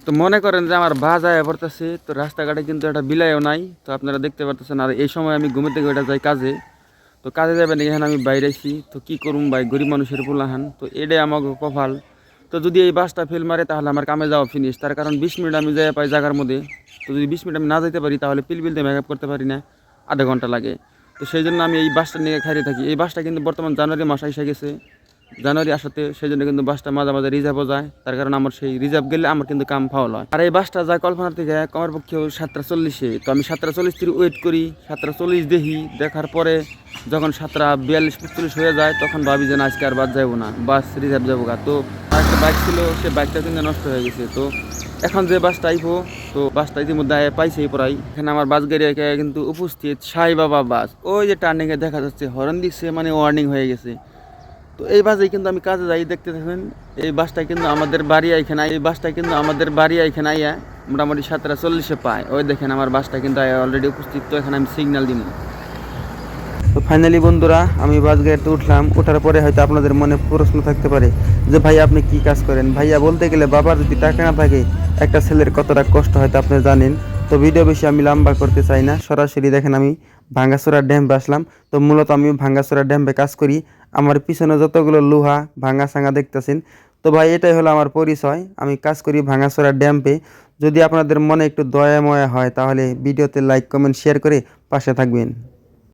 তো মনে করেন যে আমার বাজায় পড়তেছে, তো রাস্তাঘাটে কিন্তু একটা বিলাইও নাই। তো আপনারা দেখতে পারতেছেন, আর এই সময় আমি ঘুমের থেকে ওইটা যাই কাজে। তো কাজে যাবেন এখানে আমি বাইরেছি, তো কি করুম ভাই, গরিব মানুষের পোলাহান, তো এটাই আমাকে কপাল। তো যদি এই বাসটা ফেল মারে তাহলে আমার কামে যাওয়া ফিনিশ, তার কারণ 20 মিনিট আমি যাই পাই জায়গার মধ্যে। তো যদি 20 মিনিট আমি না যেতে পারি তাহলে পিলপিলতে মেকআপ করতে পারি না, আধা ঘন্টা লাগে। তো সেই জন্য আমি এই বাসটা নিয়ে খাইয়ে থাকি। এই বাসটা কিন্তু বর্তমান জানুয়ারি মাস এসে গেছে, জানুয়ারি আসাতে সেই জন্য কিন্তু বাসটা মাঝে মাঝে রিজার্ভও যায়, তার কারণ আমার সেই রিজার্ভ গেলে আমার কিন্তু কাম ফাউল হয়। আর এই বাসটা যায় কল্পনা থেকে কমার পক্ষেও 7:40-এ। তো আমি 7:40 থেকে ওয়েট করি, 7:40 দেখি, দেখার পরে যখন 7:42-45 হয়ে যায় তখন ভাবি যে না, আজকে আর বাস যাবো না, বাস রিজার্ভ যাবো গা। তো একটা বাইক ছিল, সে বাইকটা কিন্তু নষ্ট হয়ে গেছে। তো এখন যে বাসটা আইবো, তো বাসটা ইতিমধ্যে পাইছে প্রায়। এখানে আমার বাস গাড়ি কিন্তু উপস্থিত, সাই বাবা বাস। ওই যে টার্নিংয়ে দেখা যাচ্ছে হর্ন দিচ্ছে, মানে ওয়ার্নিং হয়ে গেছে। তো এই বাসেই কিন্তু আমি কাজে যাই, দেখতে থাকেন। এই বাসটা কিন্তু আমাদের বাড়ি এখানে, এই বাসটা কিন্তু আমাদের বাড়ি এখানে আইয়া মোটামুটি 7:40-এ পায়। ওই দেখেন আমার বাসটা কিন্তু অলরেডি উপস্থিত। তো এখানে আমি সিগন্যাল দিব। তো ফাইনালি বন্ধুরা, আমি বাস গাড়িতে উঠলাম। ওঠার পরে হয়তো আপনাদের মনে প্রশ্ন থাকতে পারে যে ভাই আপনি কি কাজ করেন। ভাইয়া বলতে গেলে বাবার যদি টাকা না থাকে একটা ছেলের কতটা কষ্ট হয়তো আপনি জানেন। তো ভিডিও বেশি আমি লম্বা করতে চাই না, সরাসরি দেখেন আমি ভাঙ্গাচোরা ড্যাম্পে আসলাম। তো মূলত আমি ভাঙ্গাচোরা ড্যাম্পে কাজ করি। আমার পিছনে যতগুলো লোহা ভাঙ্গা সাঙ্গা দেখতেছেন, তো ভাই এটাই হলো আমার পরিচয়। আমি কাজ করি ভাঙ্গাচোরা ড্যাম্পে। যদি আপনাদের মনে একটু দয়া ময়া হয় তাহলে ভিডিওতে লাইক কমেন্ট শেয়ার করে পাশে থাকবেন।